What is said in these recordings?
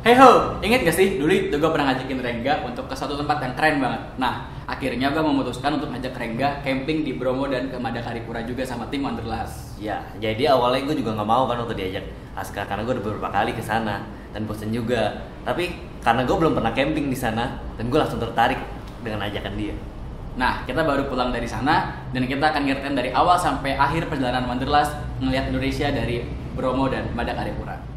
Hey ho, inget gak sih dulu itu gue pernah ngajakin Rengga untuk ke suatu tempat yang keren banget. Nah, akhirnya gue memutuskan untuk ngajak Rengga camping di Bromo dan ke Madakaripura juga sama tim Wanderlust. Ya, jadi awalnya gue juga nggak mau kan waktu diajak Aska karena gue udah beberapa kali ke sana dan bosen juga. Tapi karena gue belum pernah camping di sana dan gue langsung tertarik dengan ajakan dia. Nah, kita baru pulang dari sana dan kita akan ngeritain dari awal sampai akhir perjalanan Wanderlust ngelihat Indonesia dari Bromo dan Madakaripura.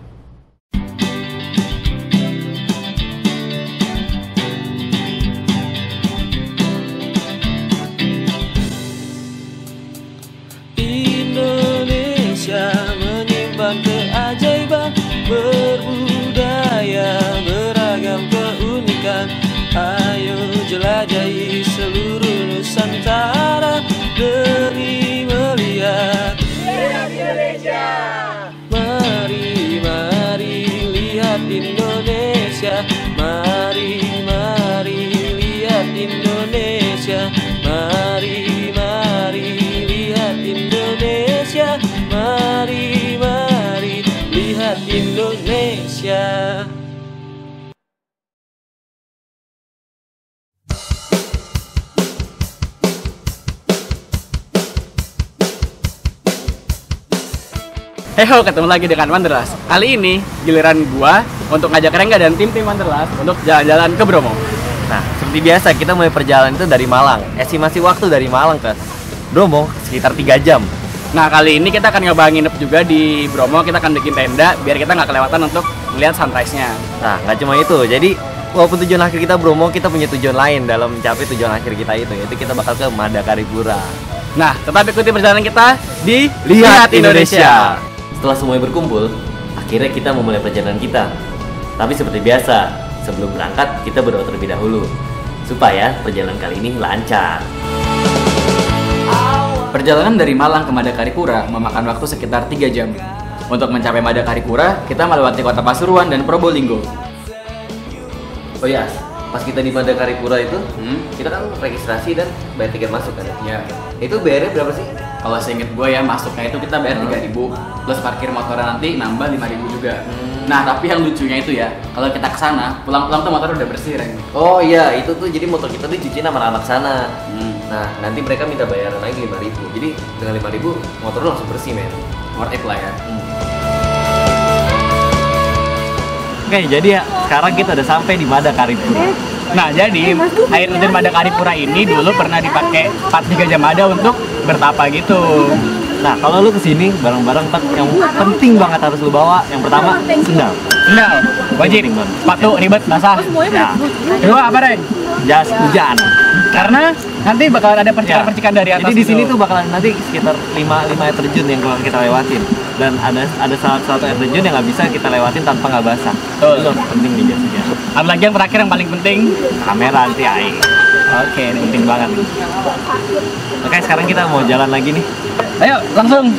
Indonesia menyimpan keajaiban berbudaya beragam keunikan. Ayo jelajahi seluruh Nusantara demi melihat Indonesia. Mari, mari lihat Indonesia. Mari, mari lihat Indonesia. Mari, mari lihat Indonesia. Mari, mari lihat Indonesia. Hey ho, ketemu lagi dengan Wanderlust. Kali ini giliran gua untuk ngajak Rengga dan tim Wanderlust untuk jalan-jalan ke Bromo. Nah, seperti biasa kita mulai perjalanan itu dari Malang. Estimasi waktu dari Malang ke Bromo sekitar 3 jam. Nah, kali ini kita akan nyoba nginep juga di Bromo. Kita akan bikin tenda biar kita nggak kelewatan untuk melihat sunrise-nya. Nah, nggak cuma itu. Jadi walaupun tujuan akhir kita Bromo, kita punya tujuan lain dalam mencapai tujuan akhir kita itu, yaitu kita bakal ke Madakaripura. Nah, tetap ikuti perjalanan kita di Lihat Indonesia. Setelah semuanya berkumpul, akhirnya kita memulai perjalanan kita. Tapi seperti biasa, sebelum berangkat kita berdoa terlebih dahulu supaya perjalanan kali ini lancar. Perjalanan dari Malang ke Madakaripura memakan waktu sekitar 3 jam. Untuk mencapai Madakaripura, kita melewati kota Pasuruan dan Probolinggo. Oh ya, pas kita di Madakaripura itu, kita kan registrasi dan bayar tiket masuk kan? Ya, Itu bayarnya berapa sih? kalau seinget gue ya masuknya itu kita bayar 3.000 plus parkir motornya nanti nambah 5.000 juga. Nah, tapi yang lucunya itu ya, kalau kita kesana pulang-pulang tuh motor udah bersih, Reng. Oh iya, itu tuh jadi motor kita dicuciin sama anak sana. Nah, nanti mereka minta bayaran lagi 5.000. Jadi dengan 5.000 motor lu langsung bersih, men. Worth it lah ya. Oke, jadi ya sekarang kita udah sampai di Madakaripura. Nah, jadi air terjun Madakaripura ini dulu pernah dipakai 4 Gajah Mada untuk bertapa gitu. Nah, kalau lu kesini barang-barang yang penting banget harus lu bawa. Yang pertama, sendal. Sendal, wajib. Sepatu ribet basah. Ya. Kedua apa, Reng? Jas hujan. Karena nanti bakalan ada percikan-percikan dari atas. Jadi di sini gitu. tuh bakalan nanti sekitar 5 air terjun yang kita lewatin. Dan ada salah satu air terjun yang nggak bisa kita lewatin tanpa nggak basah. Betul. Itu penting nih jas hujan. Ada lagi yang terakhir yang paling penting, Kamera anti air. Oke, ini penting banget. Oke, sekarang kita mau jalan lagi nih. Ayo, langsung.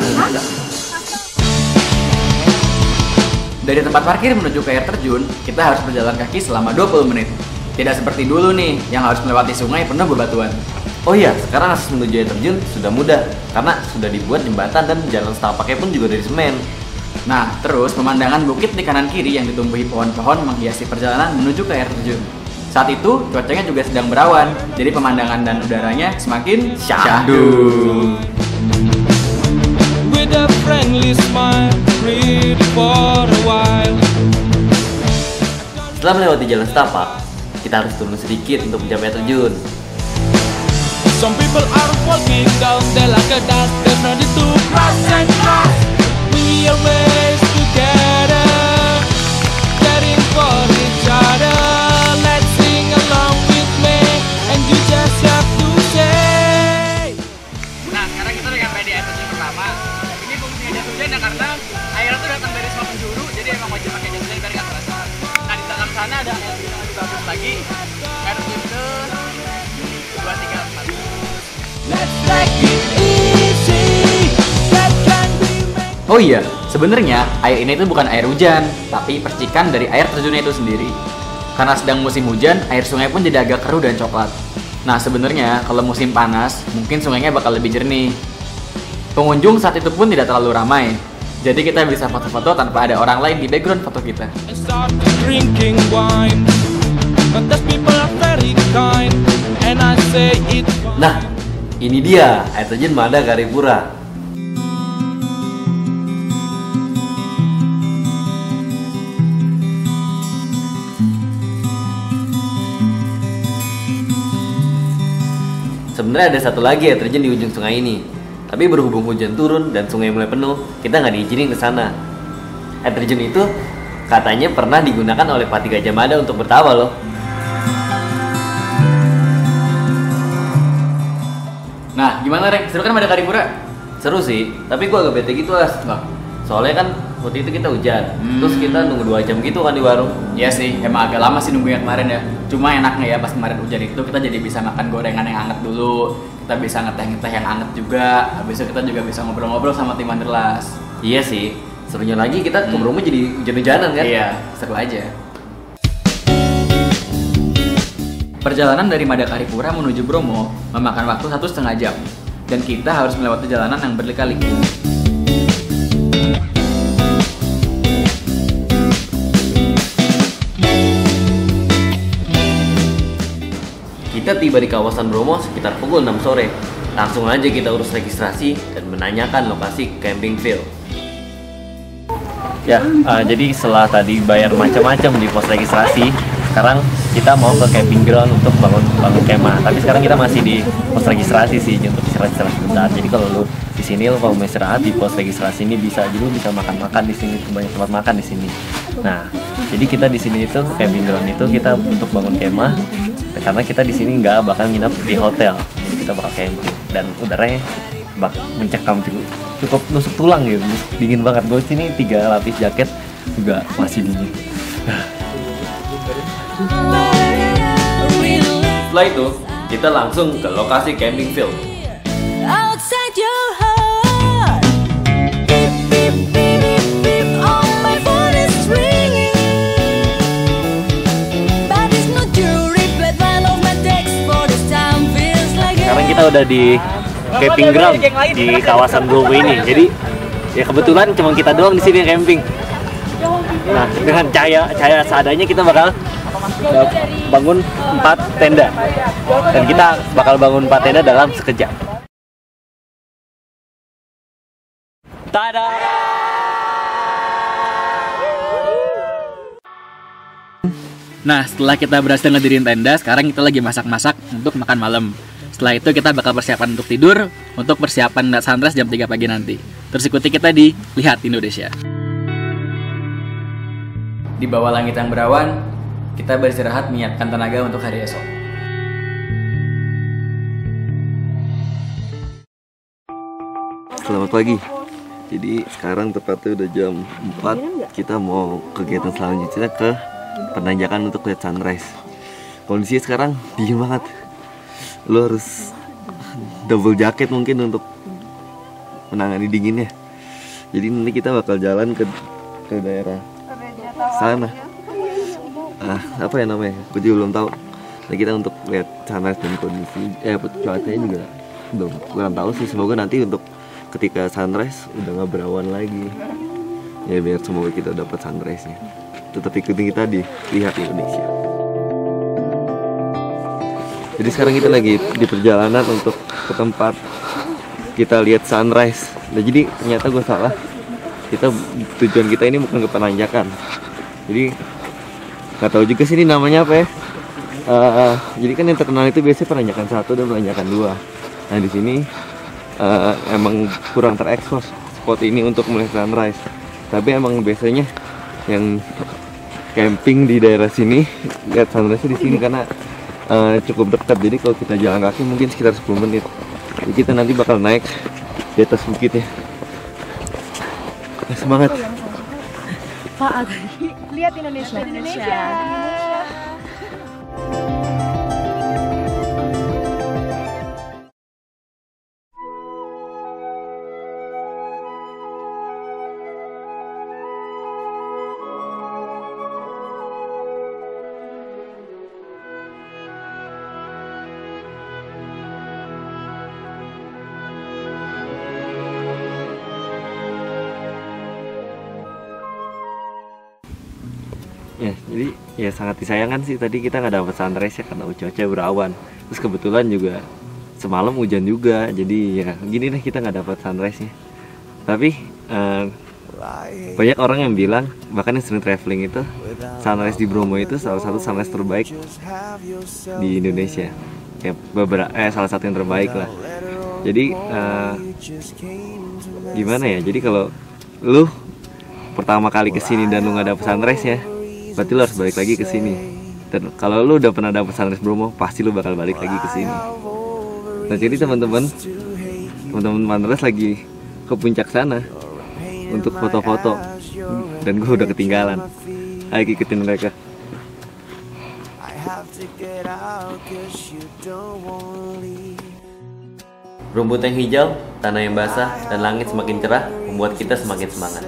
Dari tempat parkir menuju ke air terjun, kita harus berjalan kaki selama 20 menit. Tidak seperti dulu nih, yang harus melewati sungai penuh bebatuan. Oh iya, sekarang akses menuju air terjun sudah mudah karena sudah dibuat jembatan dan jalan setapaknya pun juga dari semen. Nah, terus pemandangan bukit di kanan kiri yang ditumbuhi pohon-pohon menghiasi perjalanan menuju ke air terjun. Saat itu, cuacanya juga sedang berawan, jadi pemandangan dan udaranya semakin syahdu. With a friendly smile, read for a while. Setelah melewati jalan setapak, kita harus turun sedikit untuk mencapai air terjun. Some people are walking down there like a dust. There's no need to cross and cross. We always together, caring for each other. Let's sing along with me, and you just have to say. Nah, sekarang kita udah sampai di air terjun pertama. Ini fungsinya jas hujan ya karena air itu datang dari semua penjuru, jadi emang wajib pakai jas hujan biar nggak terasa. Nah, di dalam sana ada air terjun yang lebih bagus lagi. Air terjun ke 2, 3, 4. Let's take it easy. That can be made. Oh iya, sebenarnya air ini tuh bukan air hujan, tapi percikan dari air terjunnya itu sendiri. Karena sedang musim hujan, air sungai pun jadi agak keruh dan coklat. Nah, sebenarnya kalau musim panas, mungkin sungainya bakal lebih jernih. Pengunjung saat itu pun tidak terlalu ramai. Jadi kita bisa foto-foto tanpa ada orang lain di background foto kita. and start drinking wine. But those people are very kind, and I say it. Nah, ini dia air terjun Mada Karipura. Sebenarnya ada satu lagi air terjun di ujung sungai ini. Tapi berhubung hujan turun dan sungai mulai penuh, kita nggak diizinin ke sana. Air terjun itu katanya pernah digunakan oleh Patih Gajah Mada untuk bertawa loh. Nah, gimana Reng? Seru kan Mada Karipura? Seru sih, tapi gua agak bete gitu As. Wah, Soalnya kan waktu itu kita hujan, terus kita nunggu 2 jam gitu kan di warung. iya sih, emang agak lama sih nunggunya kemarin ya. Cuma enaknya ya pas kemarin hujan itu kita jadi bisa makan gorengan yang hangat dulu. Kita bisa ngeteh-ngeteh yang hangat juga. Habis itu kita juga bisa ngobrol-ngobrol sama tim Wanderlust. Iya sih, serunya lagi kita ke Bromo jadi hujan-hujanan kan? Iya, seru aja. Perjalanan dari Mada Karipura menuju Bromo memakan waktu 1,5 jam. Dan kita harus melewati jalanan yang berliku-liku. Kita tiba di kawasan Bromo sekitar pukul 6 sore. Langsung aja kita urus registrasi dan menanyakan lokasi camping field. Ya, jadi setelah tadi bayar macam-macam di pos registrasi, sekarang kita mau ke camping ground untuk bangun kemah. Tapi sekarang kita masih di pos registrasi sih untuk istirahat sebentar. Jadi kalau lu di sini lu kalau mau istirahat di pos registrasi ini bisa, jadi lu bisa makan-makan di sini, banyak tempat makan di sini. Nah, jadi kita di sini itu camping ground itu kita untuk bangun kemah karena kita di sini nggak bakal nginep di hotel. Jadi kita bakal camping dan udaranya mencekam cukup nusuk tulang gitu, dingin banget. Gue sini 3 lapis jaket juga masih dingin. Setelah itu kita langsung ke lokasi camping field. Outside your heart, beep beep beep beep beep, all my phone is ringing. But it's not your reply, one of my texts for this time feels like. Sekarang kita udah di camping ground di kawasan Bromo ini. Jadi ya kebetulan cuma kita doang di sini yang camping. Nah, dengan cahaya seadanya kita bakal bangun 4 tenda. Dan kita bakal bangun 4 tenda dalam sekejap. Tada! Nah, setelah kita berhasil ngedirin tenda, sekarang kita lagi masak-masak untuk makan malam. Setelah itu kita bakal persiapan untuk tidur, untuk persiapan sunrise jam 3 pagi nanti. Terus ikuti kita di Lihat Indonesia. Di bawah langit yang berawan, kita beristirahat menyiapkan tenaga untuk hari esok. Selamat pagi. Jadi sekarang tepatnya udah jam 4. Kita mau kegiatan selanjutnya ke penanjakan untuk lihat sunrise. Kondisinya sekarang dingin banget. Lo harus double jaket mungkin untuk menangani dinginnya. Jadi nanti kita bakal jalan ke daerah sana. Apa ya namanya? Aku juga belum tahu. Nah, kita untuk lihat sunrise dan kondisi cuacanya juga belum kurang tahu sih. Semoga nanti untuk ketika sunrise udah nggak berawan lagi. Ya biar semoga kita dapat sunrise-nya. Tetap ikutin kita di Lihat Indonesia. Jadi sekarang kita lagi di perjalanan untuk ke tempat kita lihat sunrise. Nah, jadi ternyata gue salah. Tujuan kita ini bukan ke penanjakan. Jadi nggak tahu juga sih ini namanya apa ya. Jadi kan yang terkenal itu biasanya penanjakan 1 dan penanjakan 2. Nah di sini emang kurang terekspos spot ini untuk melihat sunrise. Tapi emang biasanya yang camping di daerah sini lihat sunrise di sini karena cukup dekat. Jadi kalau kita jalan kaki mungkin sekitar 10 menit. Jadi kita nanti bakal naik di atas bukitnya. Semangat. Pak, lihat Indonesia. Ya, jadi ya sangat disayangkan sih tadi kita nggak dapat sunrise ya karena cuaca berawan. Terus kebetulan juga semalam hujan juga, jadi ya gini deh kita nggak dapat sunrise-nya. Tapi banyak orang yang bilang, bahkan yang sering traveling itu, sunrise di Bromo itu salah satu sunrise terbaik di Indonesia. Kayak salah satu yang terbaik lah. Jadi gimana ya? Jadi kalau lu pertama kali kesini dan lu nggak dapet sunrise ya, berarti lu harus balik lagi ke sini. Dan kalau lu udah pernah dapet sunrise Bromo, pasti lu bakal balik lagi ke sini. Nah jadi teman-teman Manres lagi ke puncak sana untuk foto-foto, dan gue udah ketinggalan. Ayo ikutin mereka. Rumput yang hijau, tanah yang basah, dan langit semakin cerah membuat kita semakin semangat.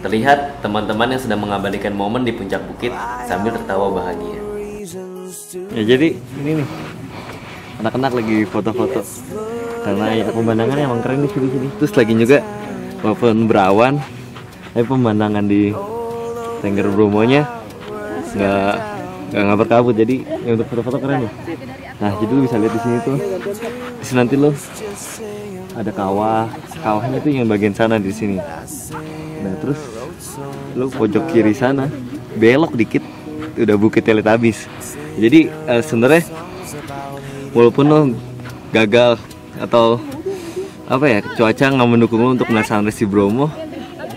Terlihat teman-teman yang sedang mengabadikan momen di puncak bukit sambil tertawa bahagia. Ya jadi ini nih, anak-anak lagi foto-foto karena ya pemandangannya emang keren di sini. Terus lagi juga walaupun berawan, tapi pemandangan di Tengger Bromonya nggak berkabut, jadi ya untuk foto-foto keren ya. Nah jadi lu bisa lihat di sini tuh, di sini nanti lu ada kawahnya tuh yang bagian sana di sini. Nah terus lu pojok kiri sana belok dikit udah Bukit Teletabis. Jadi sebenarnya walaupun lo gagal atau apa ya, cuaca nggak mendukung lo untuk melihat sunrise di Bromo,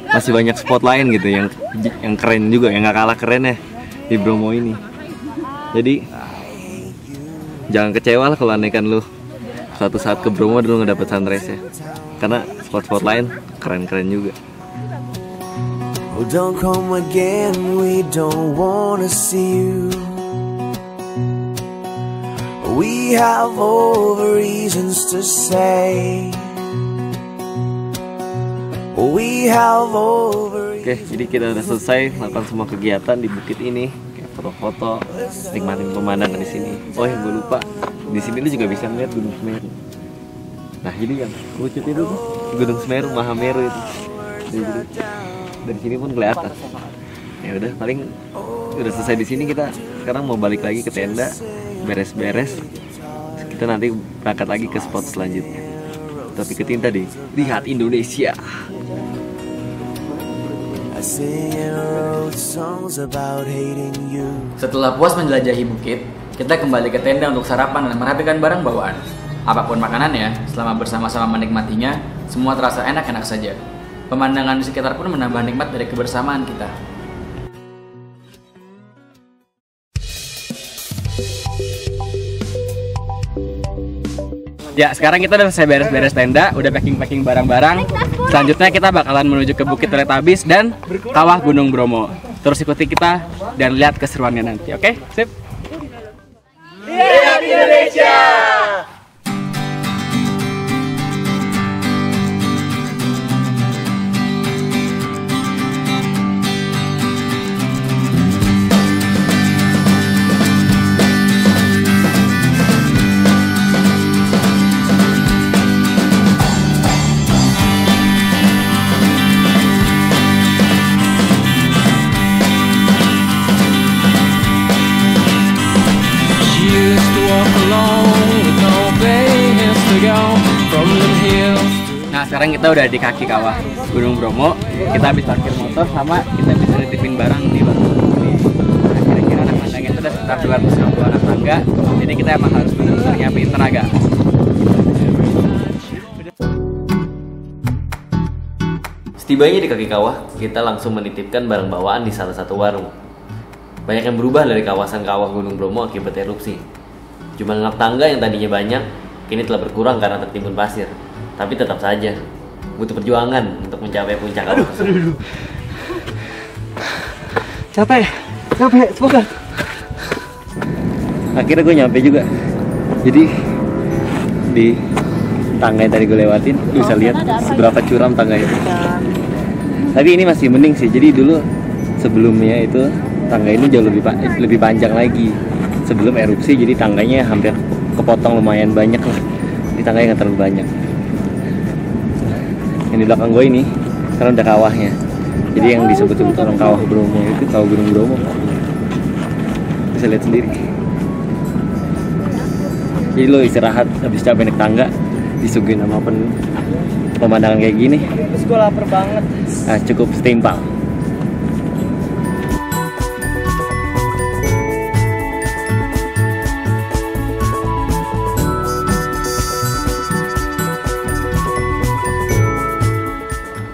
masih banyak spot lain gitu yang keren juga, yang nggak kalah keren ya di Bromo ini. Jadi jangan kecewa lah kalau andaikan lo suatu saat ke Bromo dan lo nggak dapet sunrise ya, karena spot-spot lain keren-keren juga. Oh, don't come again, we don't wanna see you. We have all the reasons to say. We have all the Oke, jadi kita udah selesai melakukan semua kegiatan di bukit ini, kayak foto-foto, nikmatin pemandangan di sini. Oh, yang gue lupa, di sini lu juga bisa melihat Gunung Semeru. Nah, jadi yang lucu itu tuh Gunung Semeru, Mahameru itu. Jadi, dari sini pun kelihatan. Ya udah, paling udah selesai di sini, kita sekarang mau balik lagi ke tenda, beres-beres. Kita nanti berangkat lagi ke spot selanjutnya. Tapi ikutin tadi, lihat Indonesia. Setelah puas menjelajahi bukit, kita kembali ke tenda untuk sarapan dan merapikan barang bawaan. Apapun makanannya, selama bersama-sama menikmatinya, semua terasa enak-enak saja. Pemandangan di sekitar pun menambah nikmat dari kebersamaan kita. Ya, sekarang kita udah selesai beres-beres tenda, udah packing-packing barang-barang. Selanjutnya kita bakalan menuju ke Bukit Teletabis dan Kawah Gunung Bromo. Terus ikuti kita dan lihat keseruannya nanti, oke? Sip. Lihat Indonesia! Nah, sekarang kita udah di kaki kawah Gunung Bromo. Kita habis parkir motor sama kita bisa nitipin barang di warung ini. Nah, kira-kira anak mandangnya itu udah sekitar 260 anak tangga. Jadi kita emang harus benar-benar nyiapin tenaga. Setibanya di kaki kawah, kita langsung menitipkan barang bawaan di salah satu warung. Banyak yang berubah dari kawasan kawah Gunung Bromo akibat erupsi. Jumlah anak tangga yang tadinya banyak, kini telah berkurang karena tertimbun pasir. Tapi tetap saja, butuh perjuangan untuk mencapai puncak kawah. Aduh. Capek, semoga. Akhirnya gue nyampe juga. Jadi di tangga yang tadi gue lewatin, lu bisa lihat seberapa curam tangga itu. Tapi ini masih mending sih. Jadi dulu sebelumnya itu tangga ini jauh lebih panjang lagi. Sebelum erupsi, jadi tangganya hampir kepotong lumayan banyak lah. Di tangganya nggak terlalu banyak. Yang di belakang gue ini sekarang udah kawahnya. Jadi yang disebut orang kawah Bromo itu kawah Gunung Bromo. bisa lihat sendiri. Jadi lo istirahat habis capek naik tangga, disuguhin sama pemandangan kayak gini. Terus gue lapar banget. Nah, cukup setimpal.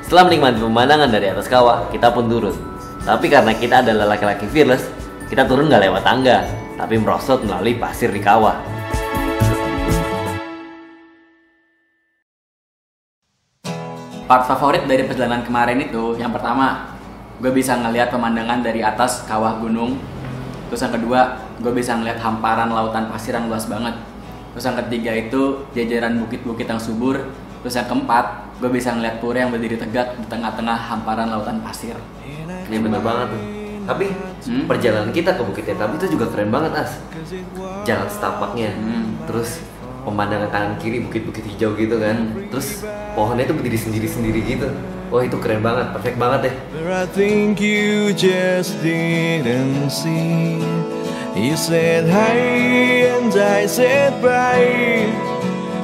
Setelah menikmati pemandangan dari atas kawah, kita pun turun. Tapi karena kita adalah laki-laki fearless, kita turun nggak lewat tangga, tapi merosot melalui pasir di kawah. Part favorit dari perjalanan kemarin itu, yang pertama, gue bisa ngelihat pemandangan dari atas kawah gunung. Terus yang kedua, gue bisa ngelihat hamparan lautan pasir yang luas banget. Terus yang ketiga itu jajaran bukit-bukit yang subur. Terus yang keempat, gue bisa ngeliat pura yang berdiri tegak di tengah-tengah hamparan lautan pasir. Ini bener banget tuh. Tapi perjalanan kita ke Bukit Tetabis itu juga keren banget, As. Jalan setapaknya, terus pemandangan kanan kiri bukit-bukit hijau gitu kan. Terus pohonnya itu berdiri sendiri-sendiri gitu. Wah, itu keren banget, perfect banget ya. I think you just didn't see. You said hi and I said bye.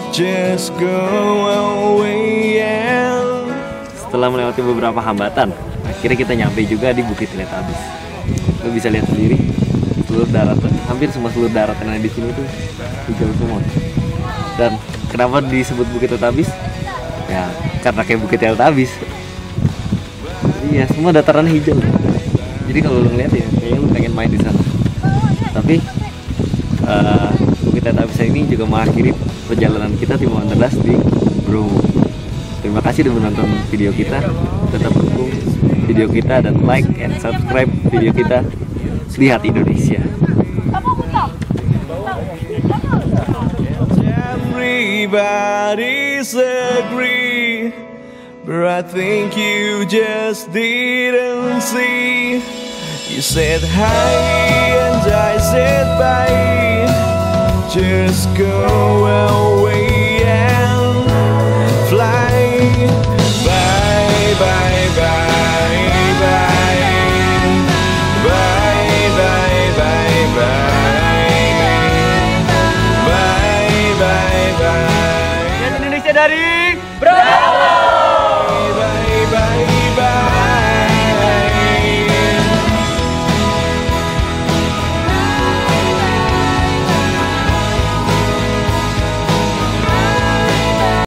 Just go away and... Setelah melewati beberapa hambatan, akhirnya kita nyampe juga di Bukit Tetabis. Lo bisa lihat sendiri, seluruh daratan, hampir semua seluruh daratan yang di sini tuh hijau semua. Dan kenapa disebut Bukit Tetabis? Ya, karena kayak Bukit Tetabis. Iya, semua dataran hijau. Jadi kalau lo ngeliat ya, kayaknya lo pengen main di sana. Tapi Bukit Tetabis ini juga mengakhiri perjalanan kita tim Wanderlust di Bromo. Terima kasih sudah menonton video kita. Tetap dukung video kita dan like and subscribe video kita. Lihat Indonesia. Everybody's agree, but I think you just didn't see. You said hi and I said bye. Just go away and fly. Bye, bye, bye, bye. Bye, bye, bye, bye. Bye, bye, bye. Lihat Indonesia dari Bravo!